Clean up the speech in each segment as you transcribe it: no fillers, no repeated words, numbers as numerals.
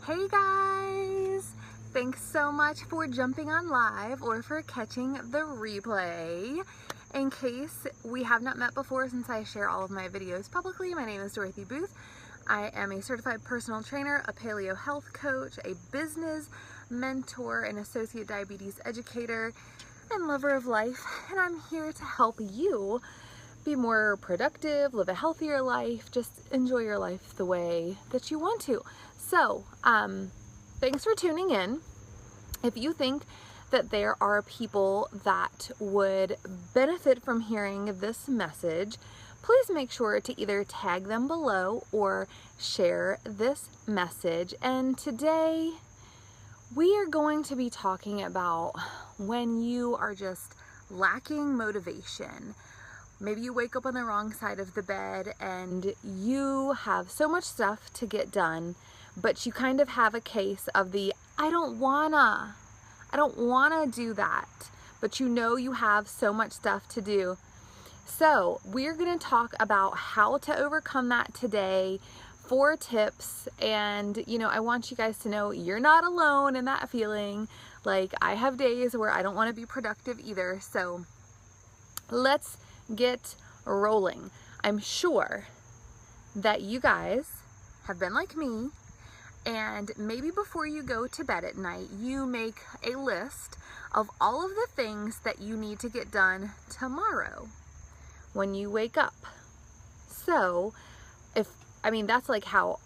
Hey guys! Thanks so much for jumping on live or for catching the replay. In case we have not met before, since I share all of my videos publicly, my name is Dorothy Booth. I am a certified personal trainer, a paleo health coach, a business mentor, an associate diabetes educator, and lover of life. And I'm here to help you be more productive, live a healthier life, just enjoy your life the way that you want to. So, thanks for tuning in. If you think that there are people that would benefit from hearing this message, please make sure to either tag them below or share this message. And today we are going to be talking about when you are just lacking motivation. Maybe you wake up on the wrong side of the bed and you have so much stuff to get done, but you kind of have a case of the, I don't wanna do that, but you know you have so much stuff to do. So we're gonna talk about how to overcome that today, 4 tips, and I want you guys to know you're not alone in that feeling. Like, I have days where I don't wanna be productive either, so let's get rolling. I'm sure that you guys have been like me, and maybe before you go to bed at night, you make a list of all of the things that you need to get done tomorrow when you wake up. So that's like how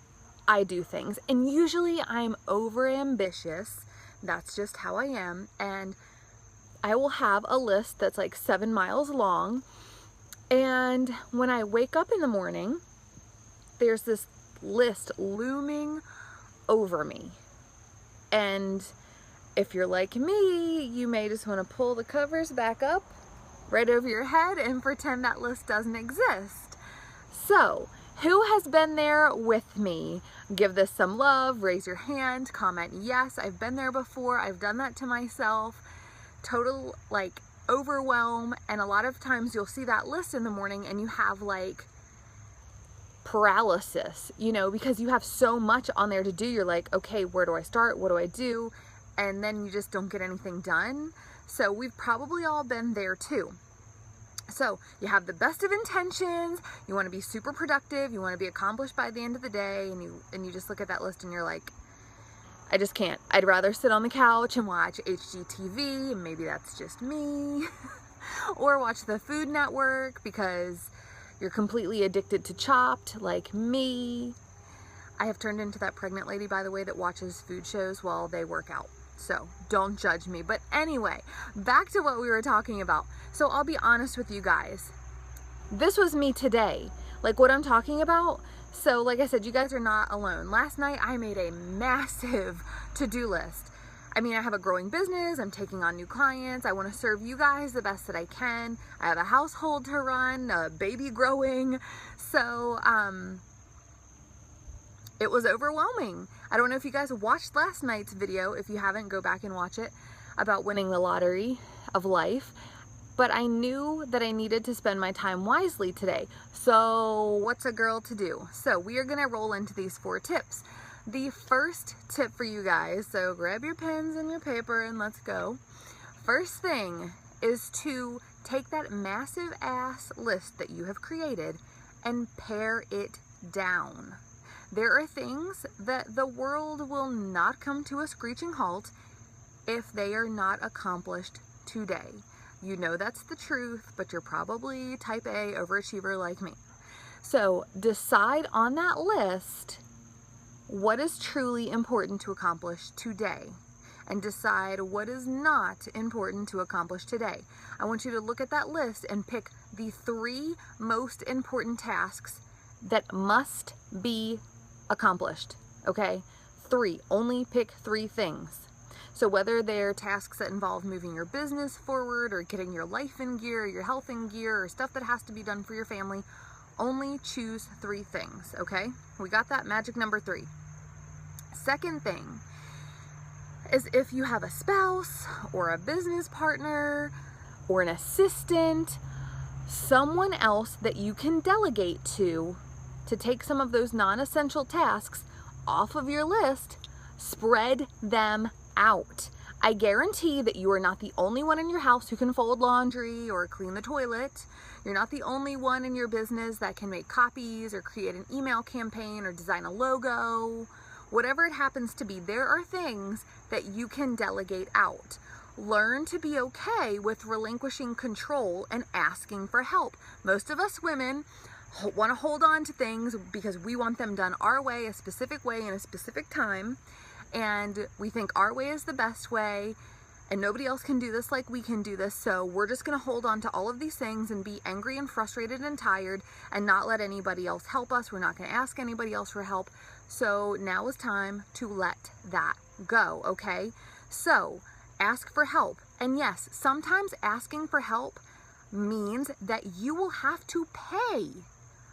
I do things, and usually I'm over ambitious. That's just how I am, and I will have a list that's like 7 miles long. And when I wake up in the morning, there's this list looming over me. And if you're like me, you may just want to pull the covers back up right over your head and pretend that list doesn't exist. So, who has been there with me? Give this some love, raise your hand, comment yes, I've been there before, I've done that to myself. Total overwhelm. And a lot of times you'll see that list in the morning and you have paralysis, because you have so much on there to do. You're like, okay, where do I start? What do I do? And then you just don't get anything done. So we've probably all been there too. So you have the best of intentions, you want to be super productive, you want to be accomplished by the end of the day, and you just look at that list and you're like, I just can't. I'd rather sit on the couch and watch HGTV, and maybe that's just me, or watch the Food Network because you're completely addicted to Chopped like me. I have turned into that pregnant lady, by the way, that watches food shows while they work out. So don't judge me. But anyway, back to what we were talking about. So I'll be honest with you guys. This was me today. Like what I'm talking about. So like I said, you guys are not alone. Last night I made a massive to-do list. I have a growing business, I'm taking on new clients, I want to serve you guys the best that I can, I have a household to run, a baby growing, so it was overwhelming. I don't know if you guys watched last night's video. If you haven't, go back and watch it, about winning the lottery of life. But I knew that I needed to spend my time wisely today. So what's a girl to do? So we are going to roll into these 4 tips. The first tip for you guys, so grab your pens and your paper and let's go. First thing is to take that massive ass list that you have created and pare it down. There are things that the world will not come to a screeching halt if they are not accomplished today. You know that's the truth, but you're probably type A overachiever like me. So decide on that list what is truly important to accomplish today, and decide what is not important to accomplish today. I want you to look at that list and pick the 3 most important tasks that must be accomplished, okay? 3, only pick 3 things. So whether they're tasks that involve moving your business forward or getting your life in gear, your health in gear, or stuff that has to be done for your family, only choose 3 things, okay? We got that magic number 3. Second thing is, if you have a spouse or a business partner or an assistant, someone else that you can delegate to take some of those non-essential tasks off of your list, Spread them out. I guarantee that you are not the only one in your house who can fold laundry or clean the toilet. You're not the only one in your business that can make copies or create an email campaign or design a logo. Whatever it happens to be, there are things that you can delegate out. Learn to be okay with relinquishing control and asking for help. Most of us women want to hold on to things because we want them done our way, a specific way, in a specific time. And we think our way is the best way and nobody else can do this like we can do this. So we're just going to hold on to all of these things and be angry and frustrated and tired and not let anybody else help us. We're not going to ask anybody else for help. So now is time to let that go, okay? So ask for help. And yes, sometimes asking for help means that you will have to pay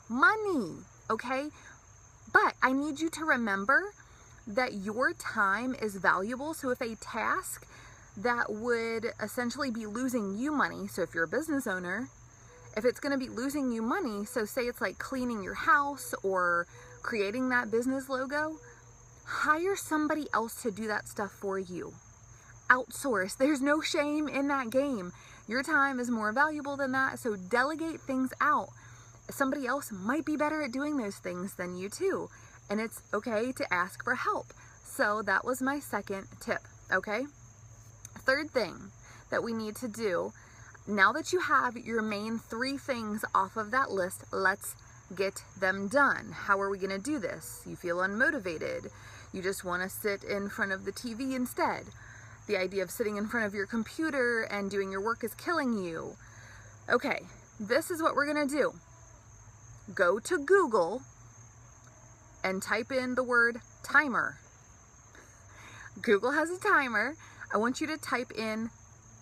money, okay? But I need you to remember that your time is valuable. So if a task that would essentially be losing you money, so if you're a business owner, if it's going to be losing you money, so say it's like cleaning your house or creating that business logo, hire somebody else to do that stuff for you. Outsource. There's no shame in that game. Your time is more valuable than that, so delegate things out. Somebody else might be better at doing those things than you too, and it's okay to ask for help. So that was my second tip, okay? Third thing that we need to do, now that you have your main 3 things off of that list, let's get them done. How are we going to do this? You feel unmotivated. You just want to sit in front of the TV instead. The idea of sitting in front of your computer and doing your work is killing you. Okay, this is what we're going to do. Go to Google and type in the word timer. Google has a timer. I want you to type in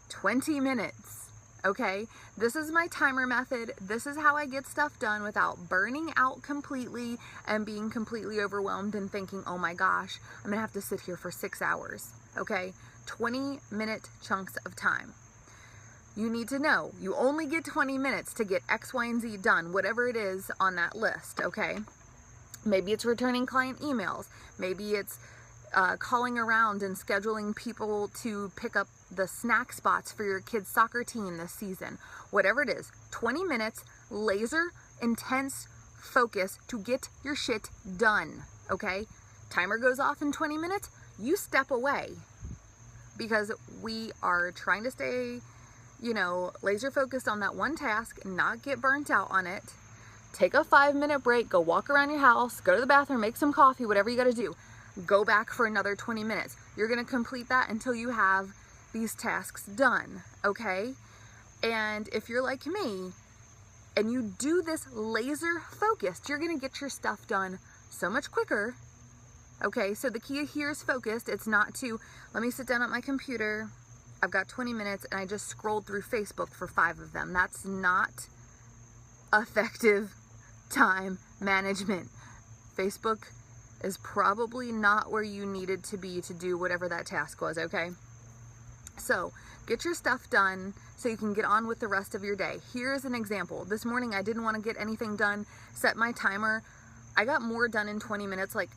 20 minutes, okay? This is my timer method. This is how I get stuff done without burning out completely and being completely overwhelmed and thinking, oh my gosh, I'm gonna have to sit here for 6 hours, okay? 20-minute chunks of time. You need to know you only get 20 minutes to get X, Y, and Z done, whatever it is on that list, okay? Maybe it's returning client emails. Maybe it's calling around and scheduling people to pick up the snack spots for your kids' soccer team this season. Whatever it is, 20 minutes, laser, intense focus to get your shit done, okay? Timer goes off in 20 minutes, you step away because we are trying to stay, you know, laser focused on that one task, not get burnt out on it. Take a 5-minute break, go walk around your house, go to the bathroom, make some coffee, whatever you gotta do. Go back for another 20 minutes. You're gonna complete that until you have these tasks done, okay? And if you're like me and you do this laser focused, you're gonna get your stuff done so much quicker, okay? So the key here is focused. It's not to, let me sit down at my computer, I've got 20 minutes and I just scrolled through Facebook for 5 of them. That's not effective time management. Facebook is probably not where you needed to be to do whatever that task was, okay? So get your stuff done so you can get on with the rest of your day. Here's an example. This morning I didn't want to get anything done, set my timer. I got more done in 20 minutes, like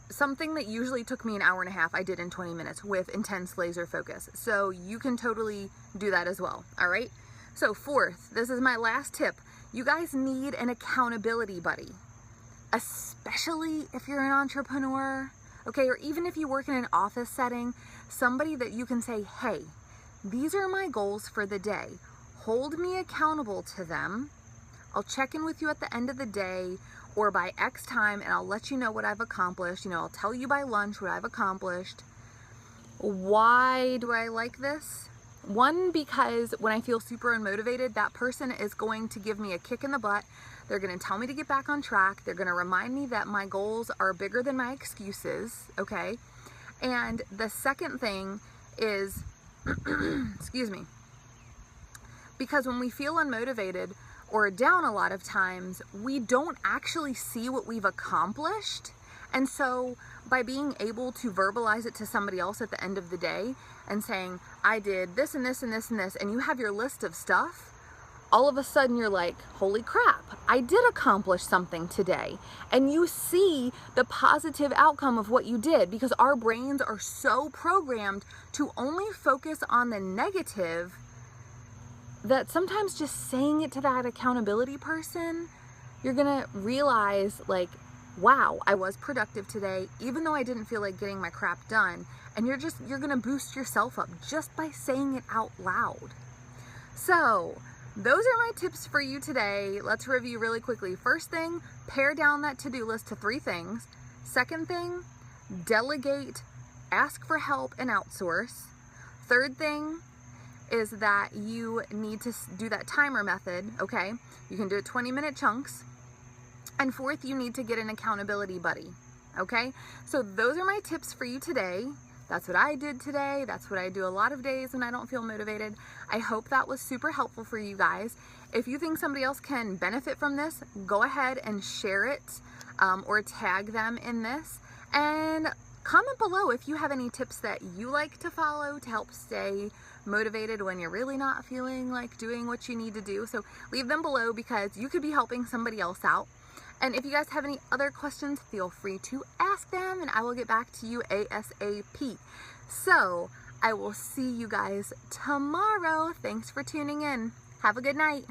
something that usually took me an hour and a half, I did in 20 minutes with intense laser focus. So you can totally do that as well, all right? So fourth, this is my last tip. You guys need an accountability buddy. Especially if you're an entrepreneur, okay, or even if you work in an office setting, somebody that you can say, hey, these are my goals for the day. Hold me accountable to them. I'll check in with you at the end of the day or by X time and I'll let you know what I've accomplished. You know, I'll tell you by lunch what I've accomplished. Why do I like this? One, because when I feel super unmotivated, that person is going to give me a kick in the butt. They're going to tell me to get back on track. They're going to remind me that my goals are bigger than my excuses, okay? And the second thing is, excuse me, because when we feel unmotivated or down a lot of times, we don't actually see what we've accomplished. And so by being able to verbalize it to somebody else at the end of the day and saying, I did this and this and this and this, and you have your list of stuff, all of a sudden you're like, holy crap, I did accomplish something today. And you see the positive outcome of what you did, because our brains are so programmed to only focus on the negative that sometimes just saying it to that accountability person, you're gonna realize like, wow, I was productive today, even though I didn't feel like getting my crap done. And you're gonna boost yourself up just by saying it out loud. So those are my tips for you today. Let's review really quickly. First thing, pare down that to-do list to 3 things. Second thing, delegate, ask for help, and outsource. Third thing is that you need to do that timer method, okay? You can do it 20-minute chunks. And fourth, you need to get an accountability buddy, okay? So those are my tips for you today. That's what I did today. That's what I do a lot of days when I don't feel motivated. I hope that was super helpful for you guys. If you think somebody else can benefit from this, go ahead and share it or tag them in this. And comment below if you have any tips that you like to follow to help stay motivated when you're really not feeling like doing what you need to do. So leave them below, because you could be helping somebody else out. And if you guys have any other questions, feel free to ask them and I will get back to you ASAP. So I will see you guys tomorrow. Thanks for tuning in. Have a good night.